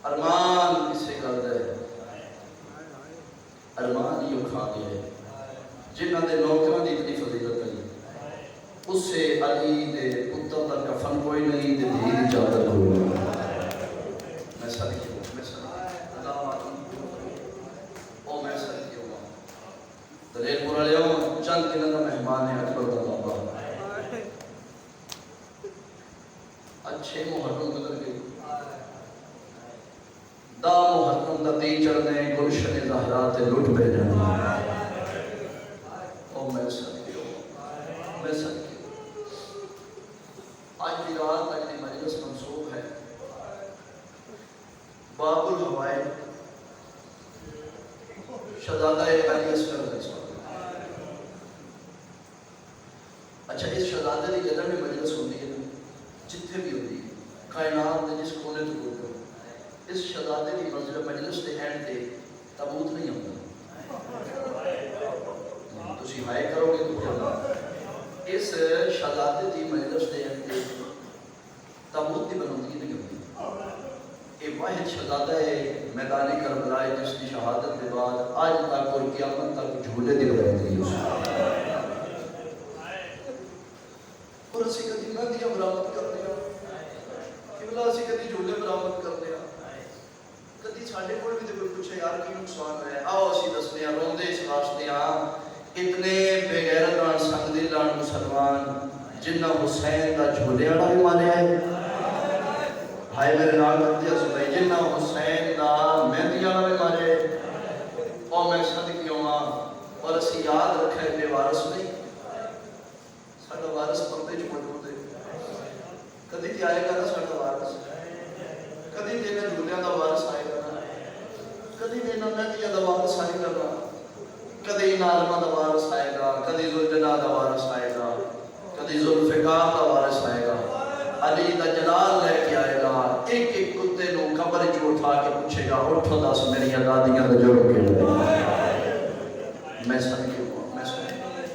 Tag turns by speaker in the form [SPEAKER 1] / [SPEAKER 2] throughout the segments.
[SPEAKER 1] ارمان کسے گل دے ارمان یہ کھا گئے جنہ دے نوکران دی اتنی فضیلت ہے اس سے علی دے پتر دا کفن کوئی نہیں دے دھی دی چادر کوئی نہیں میں صدقے او میں صدقے ہوا دلیل پورا لے ہوں چند دنوں دا مہمان ہے اکبر دا بابا اچھے محرم گزر گئی دا محرم دا دی چڑھنے گلشن زہرات لٹ پہ جانا او میں صدقے ہوا میں صدقے آج بھی رات اگلی مجلس منصوب ہے باب الحوائد شہزادہ علی اصغر علیہ السلام اچھا اس شہزادے کی جگہ میں مجلس ہوتی ہے جتنے بھی ہوتی ہے کائنات نے جس کونے تو بول رہا اس شہزادے کی مجلس کے اینڈ تے تابوت نہیں ہوتا تسی ہائے کرو گے تو کیا اس شہزادے کی مجلس کے اینڈ تے تابوت کی بناوندگی نہیں ہوتی یہ واحد شہزادہ ہے میدانی کربلا جس کی شہادت کے بعد آج تک اور قیامت تک جھولے دی بناوندگی اور اسی کدی مہندیاں برآمد کرتے ہیں قبلہ اسی کدی جھولے برآمد کرتے ہیں کدی ساڈے کول بھی تے کوئی پوچھے یار کی نقصان ہے آؤ اسی دسنے ہیں روندے اس واسطے اتنے بے غیرت نال سنگ دل نال مسلمان جنہ حسین دا جھولے والا بھی مانیا ہے ہائے میرے نال کرتے ہیں جنہ حسین دا مہندی والا بھی مانے او میں صدقے ہوا اور اسی یاد رکھے بے وارث نہیں ساڈا وارث پردے چ موجود ہے کدی تے آئے گا نا ساڈا وارث کدی تے نہ جھولیاں دا وارث آئے گا نا کدی تے نہ مہندیاں دا وارث آئے گا کدی نالما دا وارث آئے گا کدی ذوالجلال دا وارث آئے گا کدی ذوالفقار دا وارث آئے گا علی دا جلال لے کے آئے گا ایک ایک کتے نو قبر چ اٹھا کے پوچھے گا اٹھو دس میری دادیاں دا جوڑ کے میں صدقے ہوا میں صدقے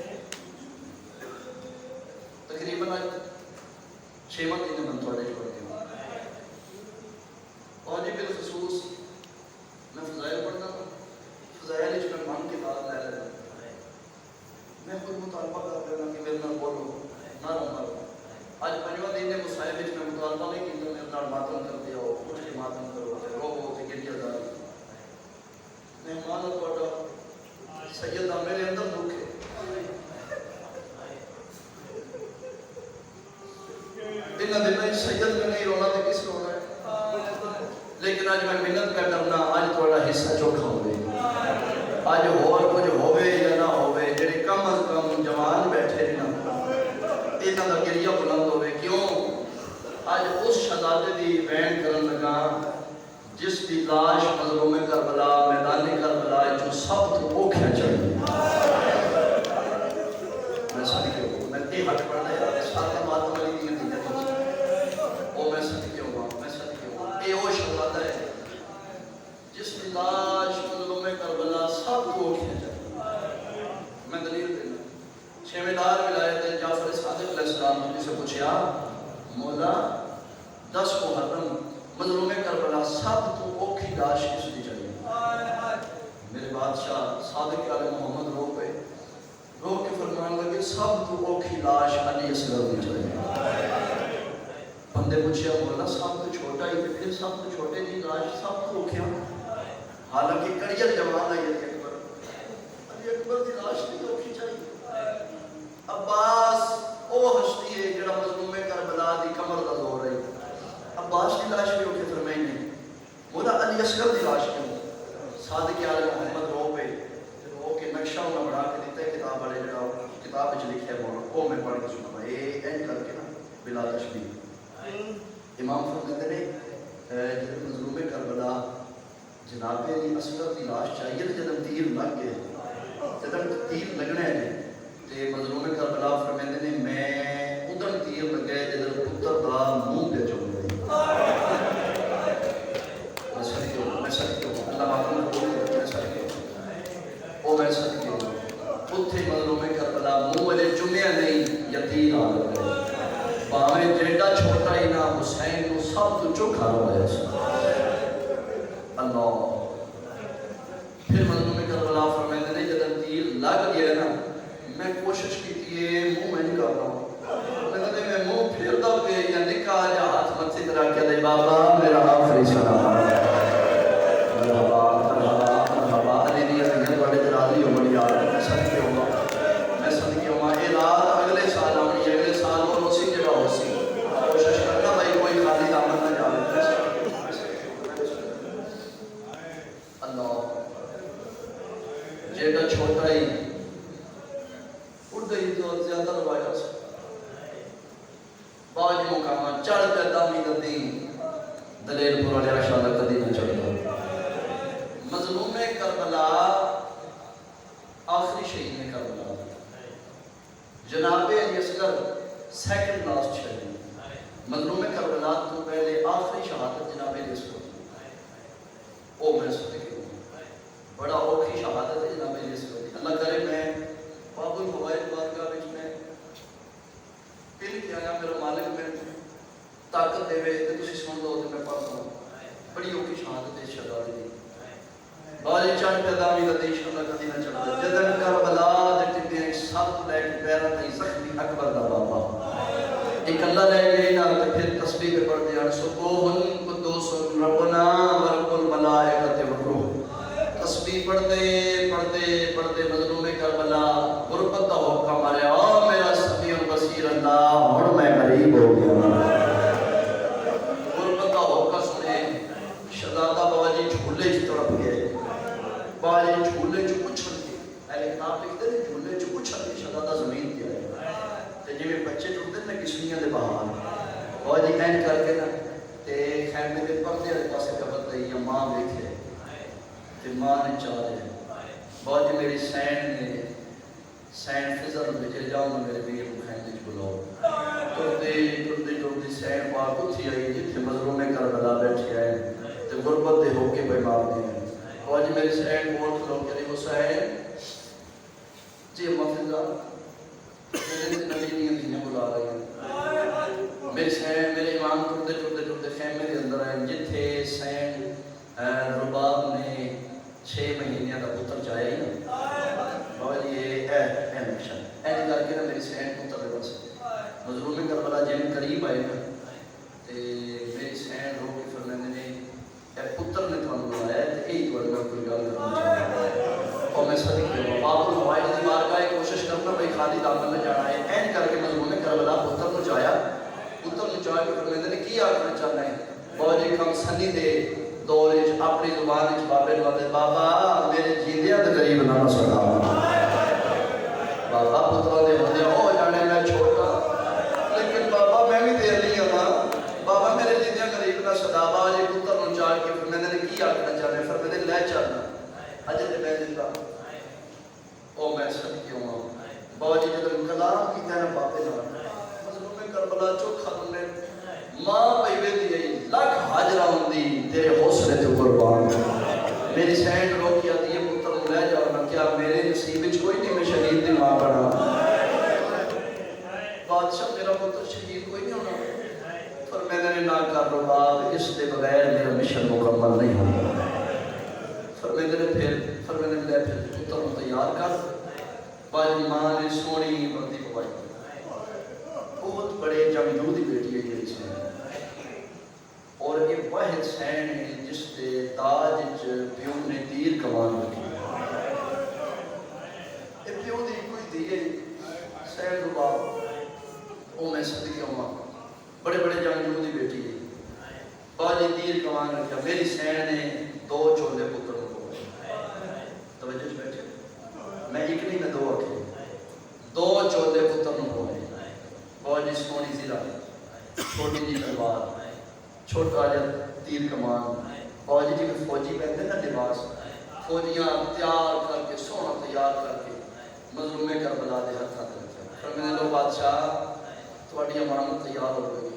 [SPEAKER 1] تقریباً 6 مہینے من تھوڑے چھوڑ کے اور جی بالخصوص میں فضائل پڑھنا فضائل اس میں من کے بعد لے لینا میں خود مطالبہ کر لینا کہ میرے نال بولو نہ رہا آج پنجواں دن نے مصائب میں مطالبہ نہیں کیتا میرے نال ماتم کر دیا ہو اٹھ کے ماتم کرو روو تے گڑیا دار مہمان تہاڈا سید دا میرے اندر دکھ ہے دن دن سید میں نہیں رونا تے کس رونا ہے لیکن آج میں منت کر کرنا آج تھوڑا حصہ چوکھا ہوئے آج اور کچھ ہوئے یا نہ ہوئے جڑے کم از کم جوان بیٹھے نا انہاں دا گریہ بلند ہوئے کیوں آج اس شہزادے دی وین کرن لگا جس دی لاش مظلوم کربلا میدان کربلا جو سب تو اوکھا چڑھی میں صدقے ہوں میں تے ہٹ پڑھنا ہے ساتھ ماتم علی دی نتیجہ او میں صدقے ہوں میں صدقے ہوں اے او شہزادہ ہے جس دی لاش مظلوم کربلا سب تو اوکھا چڑھی میں دلیل دینا چھویں ولایت جعفر صادق علیہ السلام نے سے پوچھا مولا 10 محرم مظلوم کربلا سب تو اوکھی لاش کس دی چڑھی میرے بادشاہ صادق علیہ محمد رو کے فرمان لگے سب تو اوکھی لاش علی اصغر دی چڑھی بندے پوچھا مولا سب تو چھوٹا ہی پھر سب تو چھوٹے دی لاش سب تو اوکھیا حالانکہ کڑیت جوان ہے علی اکبر دی لاش نہیں اوکھی چڑھی عباس او ہستی ہے جڑا مظلوم کربلا دی کمر دا زور ہے عباس کی لاش بھی اوکے فرمائی نہیں مولا علی اصغر دی لاش کیوں صادق علیہ محمد رو کے نقشہ انہاں بنا کے دیتا ہے کتاب والے جڑا کتاب وچ لکھیا ہے وہ میں پڑھ کے سنا اے اینڈ کر کے نا بلا تشبیہ امام فرماتے نے جب مظلوم کربلا جناب علی اصغر دی لاش چاہیے جب تیر لگ گئے جب تیر لگنا ہے تے مظلوم کربلا فرماتے نے میں ادھر تیر لگے جدھر پتر دا منہ تے چوم گئی میں صدقے ہوں اللہ معلوم کو میں صدقے ہوں او میں صدقے ہوں اتھے مظلوم کربلا منہ والے چومیا نہیں یتیم آ گئے باویں جیڈا چھوٹا ہی نہ حسین کو سب تو چوکھا روایا اللہ پھر مظلوم کربلا فرماتے ہیں جب تیر لگ گیا نا میں کوشش کی منہ میں نہیں کر رہا ہوں میں منہ پھیرتا پہ یا نکاح یا ہاتھ مت سے طرح کیا دے بابا میرا آخری سلام مرحبا مرحبا مرحبا علی دی اگر بڑے درازی ہو بڑی یار میں صدقے ہوں اے رات اگلے سال آنی اگلے سال اور اسی جگہ ہو سی کوشش کرنا بھائی کوئی خالی دامن نہ جاوے اللہ جیڑا چھوٹا ہی اڑ گئی تو زیادہ روایا سے باج مقامہ چڑھ پہ دامی ندی دلیل پورا لیا شاءاللہ کدی نہ چڑھتا مظلوم کربلا آخری شہید میں کربلا جناب علی اصغر سیکنڈ لاسٹ شہید مظلوم کربلا تو پہلے آخری شہادت جناب علی اصغر او میں صدقے ہوں بڑا اوکھی شہادت ہے جناب علی اصغر اللہ کرے میں باب الفوائد بارگاہ وچ میں پھر کیا آیا میرا مالک میں طاقت دے وے تے تسی سن لو تے میں پڑھتا ہوں بڑی اوکھی شہادت ہے شہادت دی باجی چڑھ پہ دامی ندی انشاءاللہ کدی نہ چڑھتا جدن کربلا دے ٹپے سب لے کے پیرا تے زخمی اکبر دا بابا ایک اللہ لے گئے نا تے پھر تسبیح پہ پڑھ دیا سبوحن قدوس ربنا ورب الملائکۃ والروح تسبیح پڑھتے پڑھتے پڑھتے مظلوم کربلا غربت دا حکم مارے او میرا سمیع البصیر اللہ ہن میں غریب ہو گیا غربت دا حکم سنے شہزادہ باجی جھولے چ تڑپ گئے باجی جھولے چ اچھل کے اہل کتاب لکھتے ہیں جھولے چ اچھل کے شہزادہ زمین تے آئے تے جویں بچے ٹرتے نا کشتیاں دے بہار باجی این کر کے نا تے خیمے دے پردے والے پاسے قبر تے یا ماں ویکھے تے ماں نے چاہ دے باجی میری سین فضل بچے جاؤں میرے ویر کو خیمے چ بلاؤ ٹرتے سین پاک اتھی آئی جتھے مظلوم کربلا بیٹھے آئے تے غربت دے ہو کے بیمار دے باجی میری سین بول کھلو کہ حسین جی مفضل میرے نبی نے بلا رہے ہیں میرے سین میرے امام ٹرتے خیمے کے اندر آئے جتھے سین رباب نے 6 مہینے کا پتر جایا ہی نا باجی یہ مشن این کر کے نا میری سین پتر دے بس مظلوم کربلا جن قریب آئے نا تے میری سین رو کے فرماندے نے اے پتر نے تھانوں بلایا تے یہی تواڈے نال کوئی گل کرنا چاہتا ہے اور میں صدقے ہوں باب الفوائد دی بارگاہ کوشش کرنا بھائی خالی دامن نہ جانا ہے این کر کے مظلوم کربلا پتر نو چاہیا پتر نو چاہ کے فرماندے نے کی آکھنا چاہنا ہے باجی کم سنی دے دور وچ اپنی زبان وچ بابے نو دے بابا میرے جیندیاں دے قریب نہ سکا بابا پتر دے ہوندے او جانے میں چھوٹا لیکن بابا میں بھی دیر نہیں ہوں بابا میرے جیندیاں قریب نہ صدا باجی پتر نو چاہ کے فرماندے نے کی آکھنا چاہنا ہے فرماندے لے چلنا اجے تے میں زندہ او میں صدقے ہوں باجی جدوں کلام کیتا نا بابے نال مظلوم کربلا چوکھا نے ماں پیوے دی لکھ حاجرہ ہوندی تیرے حوصلے تے قربان میری سینڈ رو کیا دی پتر نو لے جاؤ نا کیا میرے نصیب وچ کوئی نہیں میں شہید دی ماں بنا بادشاہ میرا پتر شہید کوئی نہیں ہونا فرمایا نے نہ کر لو باب اس دے بغیر میرا مشن مکمل نہیں ہوگا فرمایا نے پھر لے پھر پتر نو تیار کر باجی ماں نے سونی بندی پوائی بہت بڑے جنگجو دی بیٹی ہے یہ سین اور یہ واحد سین ہے جس کے تاج وچ پیو نے تیر کمان رکھی یہ پیو دی کوئی تیر سین دو باپ او میں صدقے ہوں بڑے بڑے جنگجو دی بیٹی ہے باجی تیر کمان رکھا میری سین نے 2 چھولے پتر کو توجہ سے بیٹھے میں ایک نہیں میں 2 رکھے 2 چھولے پتر کو باجی سونی زیرہ چھوٹی جی تلوار چھوٹا جا تیر کمان باجی جی میں فوجی پہنتے نا لباس فوجیاں تیار کر کے سونا تیار کر کے مظلوم کربلا دے ہاتھ ہاتھ رکھا فرمانے لو بادشاہ تواڈی امانت تیار ہو گئی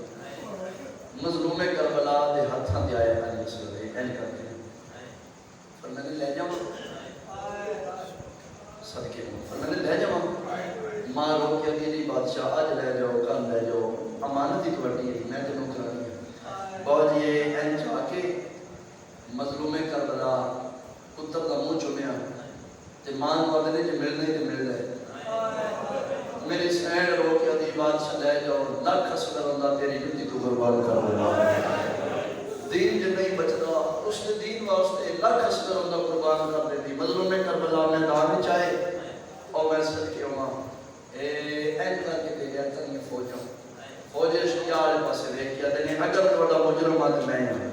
[SPEAKER 1] مظلوم کربلا دے ہاتھ ہاتھ آئے علی اصغر دے این کر کے فرمانے لے جاؤ صدقے فرمانے لے جاؤ ماں رو کے دی بادشاہ آج لے جاؤ کل لے جاؤ امانت ہی تواڈی ہے میں تینوں کرانی ہے باجی این چاہ کے مظلوم کربلا دین جو نہیں بچتا اس نے دین واسطے لاکھ اسکر اندہ قربان کر دیتی مظلوم کربلا میدان چاہے اور میں صدقے ہوں این کر کے دے گیا تنگی فوجوں فوجے شکیال پاسے دیکھ کیا دینے اگر توڑا مجرمات میں ہیں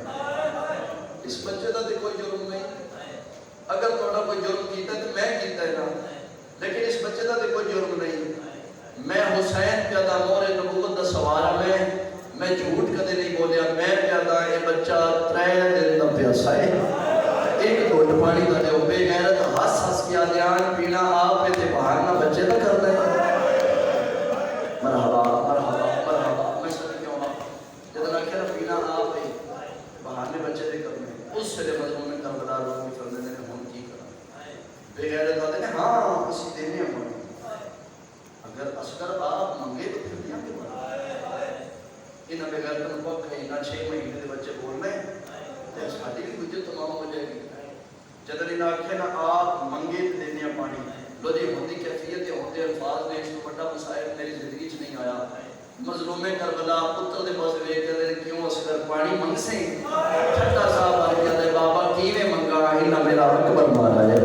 [SPEAKER 1] اس بچے دا کوئی جرم نہیں اگر توڑا کوئی جرم کیتا ہے تو میں کیتا ہے نا لیکن اس بچے دا کوئی جرم نہیں میں حسین پیدا مورے نبوت دا سوارا میں جھوٹ کدے نہیں بولیا میں پیدا یہ بچہ 3 دن دا پیاسا ہے ایک گھٹ پانی دا دے بے غیرت ہس ہس کیا دیان پینا آپ پہ تے باہر نہ بچے دا کرتا ہے مرحبا مرحبا مرحبا میں سب کیوں ہاں جدنا کیا پینا آپ پہ باہر نے بچے دے کرنے اس سے دے مضمون میں کربلا لوگ بھی فرد دینے ہم کی کرا بے غیرت آتے ہیں ہاں اسی دینے ہم اگر اسکر آپ منگے تو پھر دیا کے بارا انہاں بے غیرت ان کو کہیں نہ 6 مہینے دے بچے بول رہے ہیں تو ساڑھی بھی کچھ تمام ہو جائے گی جدر انہاں آکھے نا آپ منگے تو دینے پانی لو جی ہوندی کیفیت ہوندے الفاظ نے اس کو بڑا مسائل میری زندگی چ نہیں آیا مظلوم کربلا پتر دے پاس ویکھ کے کیوں اسکر پانی منگ سے ٹھٹا صاحب آ گیا دے بابا کیویں منگا انہاں میرا اکبر مارا ہے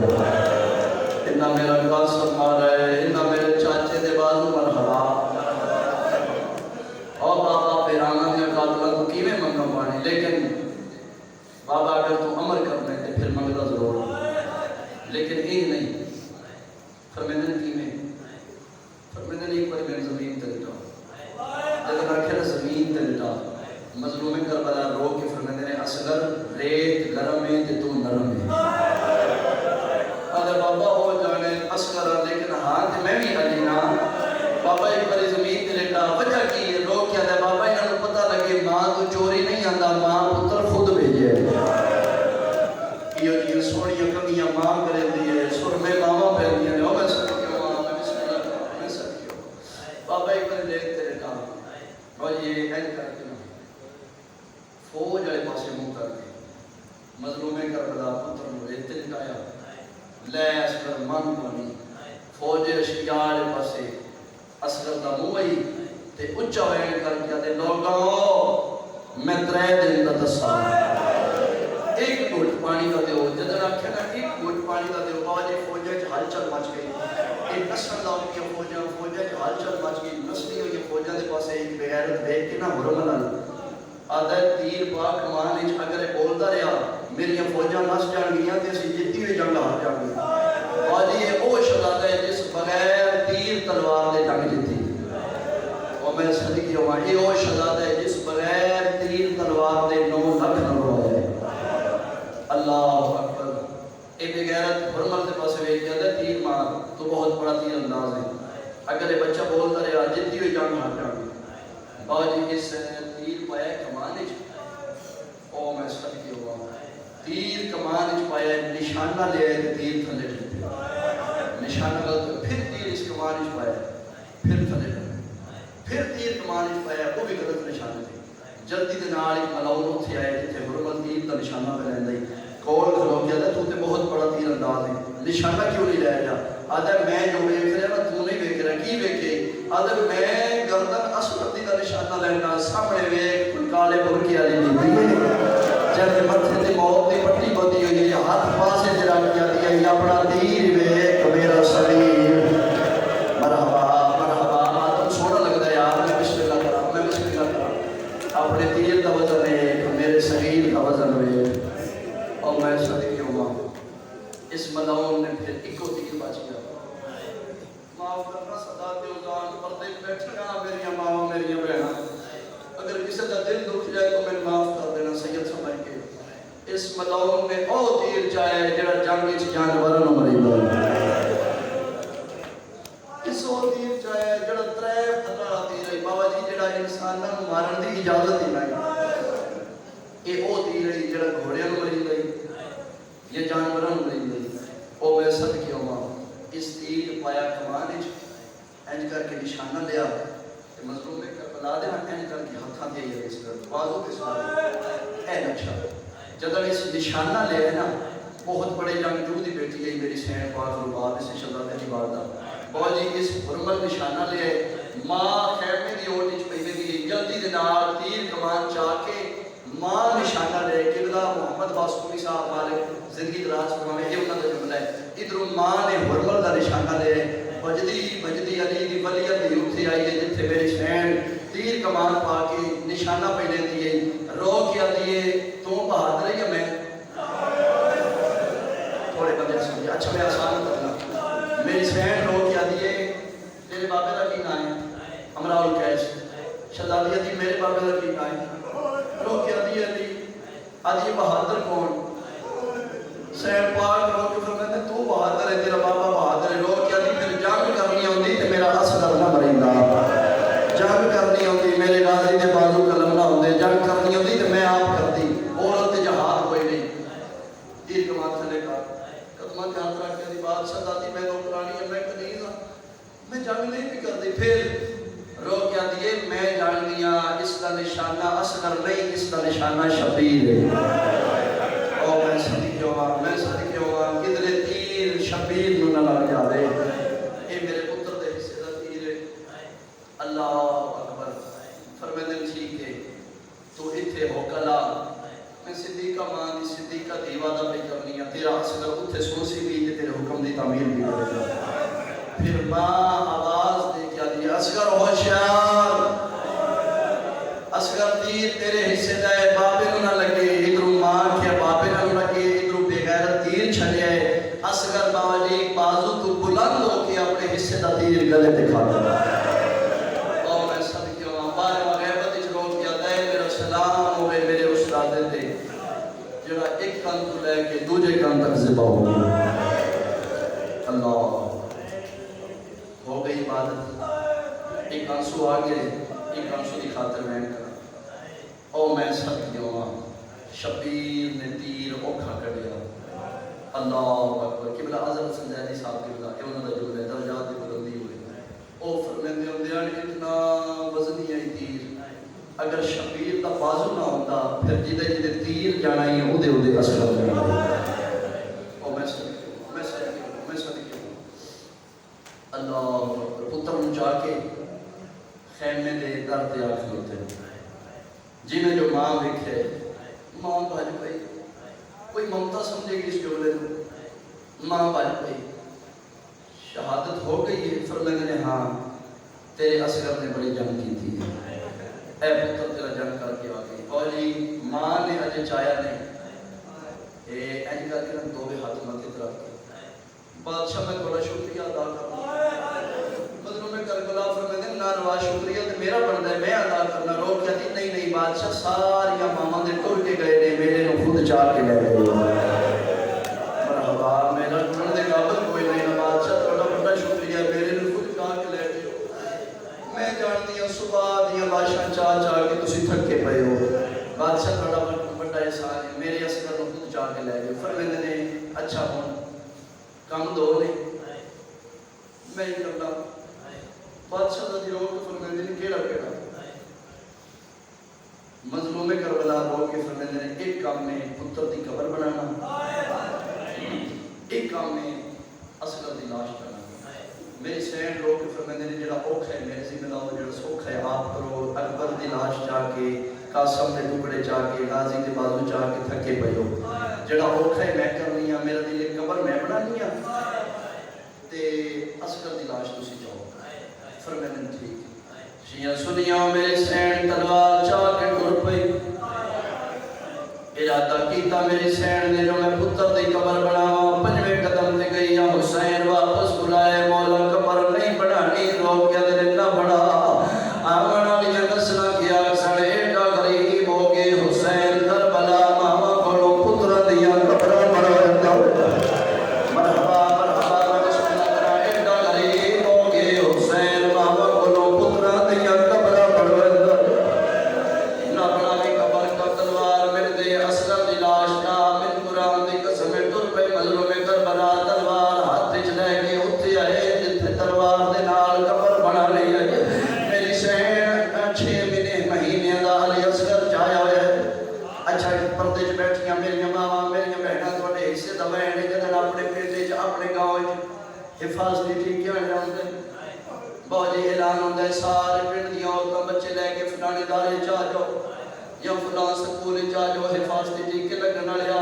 [SPEAKER 1] انہاں میرا قاسم مارا ہے انہاں میرے چاچے دے بازو مرحبا اور بابا پیرانا دیا قاتلہ کو کیویں منگا پانی لیکن بابا اگر تو امر کرنے تے پھر منگتا ضرور لیکن ایک نہیں فرمیدن کیویں فرمیدن ایک بار میری زمین تے لٹا جب رکھے زمین تے لٹا مظلوم کربلا رو کے فرمیدن اصغر ریت گرم ہے تے تو نرم ہے اگر بابا ہو جانے اصغر لیکن ہاں تے میں بھی علی نا بابا ایک بار زمین تے لٹا وجہ کی ہے رو کیا دے بابا انہوں نے پتہ لگے ماں تو چوری نہیں آندا ماں پتر خود بھیجے یہ جی سوڑیاں کمیاں ماں کرے دیئے سرمے ماما پہ دیئے او میں سکیوں میں بسم اللہ کروں میں سکیوں بابا ایک بار دیکھ تیرے کام اور یہ این کر کے نا فوج آئے پاسے منہ کر کے مظلوم کربلا پتر نو ریتے لٹایا لے اسکر من بنی فوج اشکیال پاسے اسکر دا موئی تے اچھا وین کر کے دے لوگوں میں 3 دن دا دسا ایک گھٹ پانی دا دیو جدر آکھے نا ایک گھٹ پانی دا دیو باجے فوجہ ہل چل مچ گئی ایک نسل دا کی فوجہ ہل چل مچ گئی نسلی ہوئی فوجہ دے پاسے ایک بغیرت دیکھ کے نا حرملن آدھا تیر پاک مان اچ اگر بولتا رہا میری فوجہ نس جان گیا تے اسی جتی ہوئی جنگ ہار جان گیا باجی یہ او شہزادہ ہے جس بغیر تیر تلوار دے جنگ جتی اور میں صدقی ہوا یہ او شہزادہ ہے جس بغیر تیر تلوار دے 9 لاکھ نہ روائے اللہ اکبر اے بے غیرت حرمل دے پاسے ویکھ کے تے تیر مار تو بہت بڑا تیر انداز ہے اگر یہ بچہ بولتا رہا جتی ہوئی جنگ ہار جان باجی اس تیر پایا کمان وچ او میں صدقی ہوا تیر کمان وچ پایا نشانہ لے آئے تے تیر تھلے ڈھل نشانہ غلط پھر تیر اس کمان وچ پایا پھر تھلے ڈھل پھر تیر کمان وچ پایا وہ بھی غلط نشانہ تھے جلدی دے نال ایک ملاؤن اتھے آئے جتھے حرمل تیر دا نشانہ پہ لیندے کول کھلو گیا تو تے بہت بڑا تیر انداز ہے نشانہ کیوں نہیں لے جا آدھا میں جو ویکھ رہا نا تو نہیں ویکھ رہا کی ویکھے آدھا میں گردن اسود دا نشانہ لینا سامنے ویکھ کوئی کالے برقے والی نہیں جب متھے تے موت دی پٹی بندی ہوئی ہے ہاتھ پاسے جڑا کیا دیا یہ اپنا تیر ویکھ میرا شریر مرحبا مرحبا تم سونا لگدا ہے یار میں بسم اللہ کرا میں بسم اللہ کرا اپنے تیر کا وزن ہے میرے شریر کا وزن ہے اور میں صدقی ہوا اس ملاؤن نے پھر ایک تیر بچ گیا معاف کرنا صدا تے اوزان پردے بیٹھیاں میری ماں میری بہناں اگر کسی کا دل دکھ جائے تو میں معاف کر دینا سید سمجھ کے اس ملاؤن نے او تیر چاہے جڑا جنگ وچ جانوراں نوں مریندا اس او تیر چاہے جڑا 3 پھٹا تیر ہے بابا جی جڑا انساناں نوں مارن دی اجازت ہی نہیں اے او تیر ہے جڑا گھوڑیاں نوں مریندا یہ جانوراں نوں مریندا او میں صدقے ہوا اس تیر پایا کمان وچ انج کر کے نشانہ لیا کہ مظلوم کربلا دے انج کر کے ہتھاں تے یہ اس طرح بازو کے ساتھ اے نقشہ جدوں اس نشانہ لے نا بہت بڑے جنگجو دی بیٹی ہے میری سین پاک رباب اس شہزادے دی والدہ بہت جی اس حرمت نشانہ لے ماں خیمے دی اوٹ وچ پئی دی جلدی دے نال تیر کمان چا کے ماں نشانہ محمد باسکومی صاحب مالک زندگی دراز فرمائے، یہ انہوں نے جملہ ہے. ادھر ماں نے حرمل کا نشانہ لے بجدی علی دی ولیت دی اتھے آئی ہے جتھے میری شہن تیر کمان پا کے نشانہ پہلے دیئے رو کیا دیئے تو بہادر ہے یا میں تھوڑے بندے سمجھے. اچھا میں آسان کرنا. میری شہن رو کیا دیئے تیرے بابے کا کی نائیں امراء القیس شہزادی دی میرے بابے کا کی نائیں رو کیا دیئے علی آدھی بہادر کون سین پاک رو کے فرمائے تو بہادر ہے تیرا بابا بہادر ہے. رو کیا دی پھر جنگ کرنی ہوندی تے میرا اصغر نہ مریندا. جنگ کرنی ہوندی میرے غازی دے بازو قلم نہ ہوندے. جنگ کرنی ہوندی تے میں آپ کرتی. عورت جہاد ہوئی نہیں. تیر کمان تھلے کا قدمہ کے ہاتھ رکھ کے دی بادشاہ دادی میں نوکرانی ہے میں کنیز ہاں میں جنگ نہیں بھی کرتی. پھر رو کیا دیے میں جان گیا اس کا نشانہ اصغر نہیں اس کا نشانہ شبیر ہے. میں صدقے ہوا کدھرے تیر شبیر نو نہ لگ جاوے. اے میرے پتر دے حصے دا تیر ہے. اللہ اکبر. فرمائے دن ٹھیک ہے تو اتھے ہو کلا میں صدیقہ ماں دی صدیقہ دی وعدہ پہ کرنی ہے تیرا اصغر اتھے سوسی بھی تے تیرے حکم دی تعمیر بھی کرے گا. پھر ماں آواز دے کیا دی اصغر ہوشیار اصغر تیر تیرے حصے دا ہے بابے نو نہ لگے. ادھر ماں کیا بابے نو لگے ادھر بے غیرت تیر چھڑے ہے. اصغر باوجی بازو تو بلند ہو کے اپنے حصے دا تیر گلے دکھا دیا. اور میں صدقے ہوا بارے مغیبت اچھ رو کیا دے میرا سلام ہوئے میرے استاد دے جڑا ایک کن تو لے کے دوجے کن تک زبا ہو گیا. اللہ ہو گئی عبادت. ایک آنسو آگے ایک آنسو دی خاطر میں کرا. او میں صدقے ہوا شبیر نے تیر اوکھا کر دیا. اللہ اکبر. قبلہ اعظم حسن زیدی صاحب قبلہ یہ انہوں نے جملے درجات دی بلندی ہوئے. او فرمیندے ہوندے ہیں اتنا وزنی ہے تیر اگر شبیر دا بازو نہ ہوتا پھر جدے جدے تیر جانا ہی ہے اودے اصغر جانا ہے. او میں صدقے ہوا اللہ اکبر. پتر نو جا کے خیمے دے در تے آ کھلوتے جنہیں جو ماں دیکھے ماں بھاج پئی کوئی ممتا سمجھے گی اس جملے کو. ماں بھاج پئی شہادت ہو گئی ہے. فرمانے نے ہاں تیرے اصغر نے بڑی جنگ کی تھی اے پتر تیرا جنگ کر کے آ گئی. اور جی ماں نے اجے چایا نہیں اے اینج کر کے دو ہاتھ ماتھے طرف بادشاہ میں بڑا شکریہ ادا کرنا مطلب میں کربلا فرمانے نہ روا شکریہ تے میرا بندا ہے میں ادا کرنا. رو کیا تھی نہیں بادشاہ ساری ماما دے ٹر کے گئے نے میرے نو خود چار کے لے گئے. مرحبا میرا ٹرن دے قابل کوئی نہیں نہ بادشاہ تھوڑا بڑا شکریہ میرے نو خود چار کے لے گئے. میں جانتی ہوں صبح دیا بادشاہ چاہ کے تسی تھکے پئے ہو. بادشاہ تھوڑا بڑا احسان ہے میرے اصغر نو خود چار کے لے گئے. فرماندے نے اچھا ہوں کم دو نے میں ہی کرنا. بادشاہ دا دی رو کے فرماندے نے کیڑا مظلوم کربلا رو کے فرماندے نے ایک کام میں پتر دی قبر بنانا ایک کام میں اصغر دی لاش کرنا. میری سین رو کے فرماندے نے جڑا اوکھا ہے میرے ذمہ لاؤ جڑا سوکھا ہے آپ کرو. اکبر دی لاش جا کے قاسم دے ٹکڑے جا کے غازی دے بازو جا کے تھکے پئے ہو. جڑا اوکھا ہے میں کرنی ہاں میرا دل قبر میں بنانی ہاں تے اصغر دی لاش تسی جاؤ. فرماندے نے ٹھیک شیعہ سنیاں میرے سین تلوار چاہ کے ٹر پئی. ارادہ کیتا میری سین نے جو میں پتر دی قبر بناواں. پنجویں قدم تے گئی یا حسین واپس بلائے مولا قبر نہیں بنانی. رو کیا دل نہ بڑا آمن والی نسل کیا سڑے ایڈا غریب ہو گئے. حسین کربلا ماما کولو پتر دیاں قبراں بناوندا. مرحبا حفاظتی ٹھیکے ہونے ہوندے باجی اعلان ہوندے سارے پنڈ دیاں عورتاں بچے لے کے فلانے دارے چاہ جاؤ یا فلاں سکول چاہ جاؤ حفاظتی ٹھیکے لگن والے آ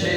[SPEAKER 1] 6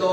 [SPEAKER 1] 2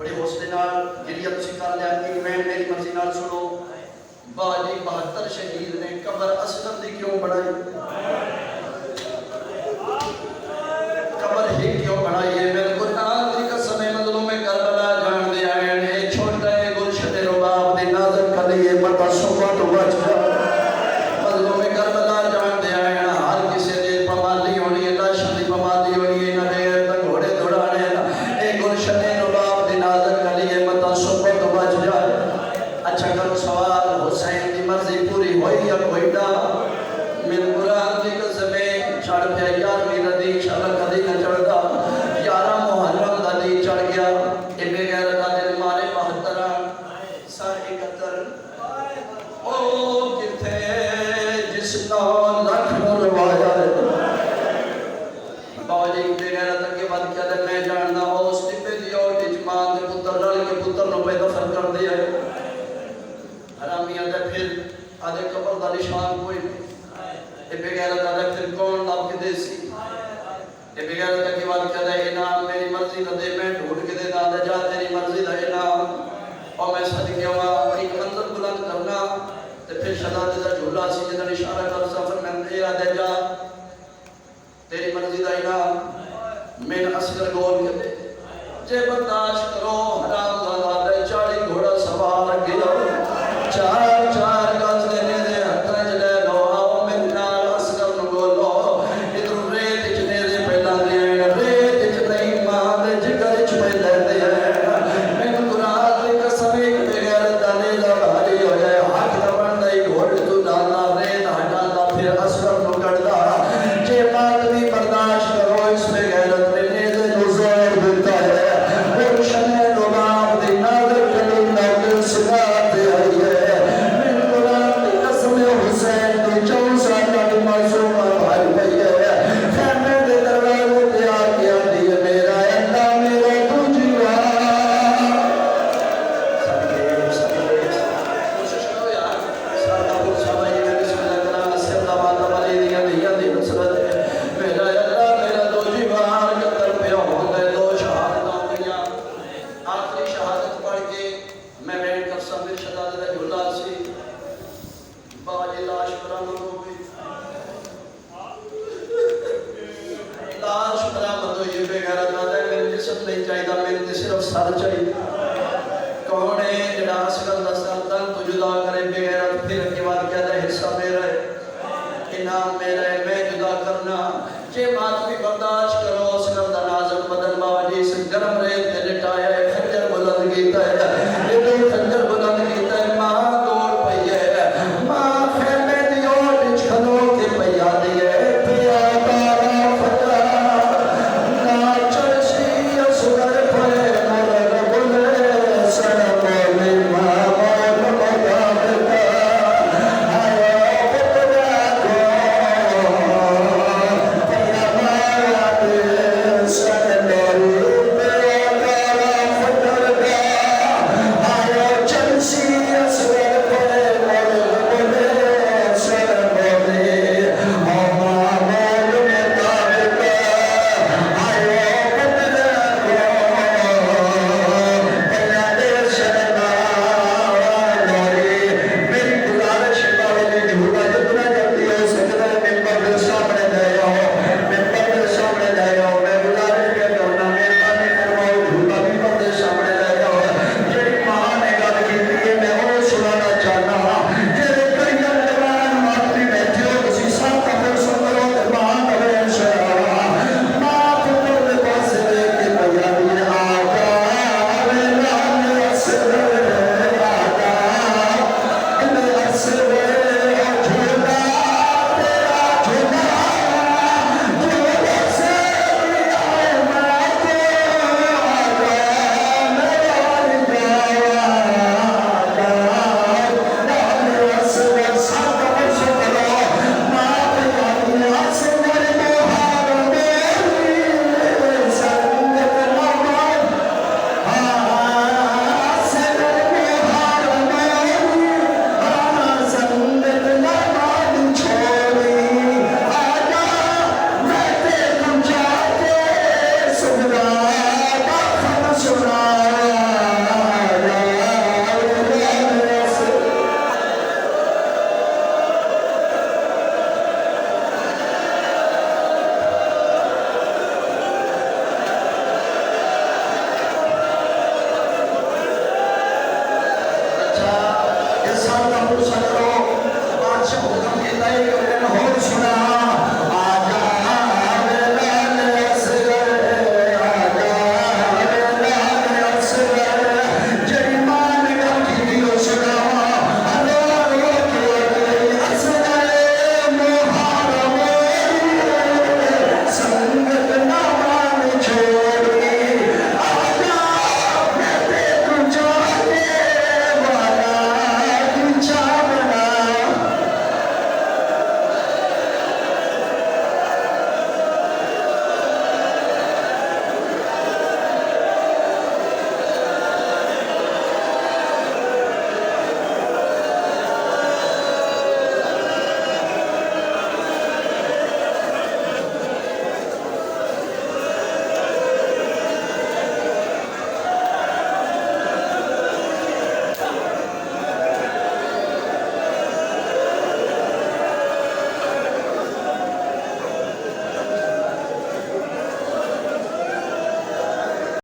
[SPEAKER 1] بڑے حوصلے نال جڑی تسی کر لیا ایویں میری مرضی نال سنو باجی 72 شہید نے قبر اصغر دی کیوں بنائی قبر ہی کیوں بنائی ہے میرے قرآن دی قسم مظلوم کربلا جان دے آئے نے چھوٹا ہے گلشن رباب دی نازک کلیے متا صبح تو بچ جا مظلوم کربلا جان دے آئے نا ہر کسی دے پمالی ہونی ہے لاشن دی پمالی ہونی ہے نبیر تک گھوڑے دوڑانے اے گلشن رباب دی نازک کلیے متا صبح تو بچ جائے اچھا کرو سوال حسین دی مرضی پوری ہوئی یا کوئی ڈا میرے قرآن دی قسم چھڑ پیا یار میرا دی شالا کدی نہ چڑھدا 11 محرم دا دی چڑھ گیا اے بے غیرت دے مارے 72 سر 71 او کتھے جس نو لکھ نو روایا ہے بابا جی بے غیرت کے بعد کیا تے میں جاننا اس ٹپے دی اور اجمان دے پتر رل کے پتر نو پیدا فر کر دیا ہے حرامیاں دے پھر آدھے قبر دا نشان کوئی نہیں اے بے غیرت آدھے پھر کون لاب کے دے سی اے بے غیرت کی بات کہتا ہے انعام میری مرضی نہ دے میں ڈھونڈ کے دے دادا جا تیری مرضی دا انعام اور میں صدقے ہوا ایک منظر بلند کرنا تے پھر شہزادے دا جھولا سی جدا اشارہ کر سفر میں تیرا دے جا تیری مرضی دا انعام میں اصغر گول کے دے جے برداشت کرو حرام زادہ دے 40 گھوڑا سوار گلو چار چار گز لینے دے ہتھاں وچ لے لو آؤ میرے نال اصغر نوں بولو ادھر ریت وچ نیرے پہلا دے ریت وچ نہیں ماں دے جگر وچ پہلا دے میں قرآن دی قسم بے غیرت دا نیلا بھاری ہو جائے ہاتھ دا بندا ہی گھوڑ تو ڈالنا ریت ہٹاتا پھر اصغر نوں کڈدا جے بات بھی برداشت کرو اس بے غیرت نے نیزے نوں زور دیتا ہے وہ شنے لباب دی نازک کلی نازک سگا دے آئی ہے
[SPEAKER 2] ਪਾਤਸ਼ਾਹ ਹੁਕਮ ਕੀਤਾ ਹੈ ਕਿ ਉਹਨਾਂ ਨੂੰ ਹੋਰ ਸੁਣਾ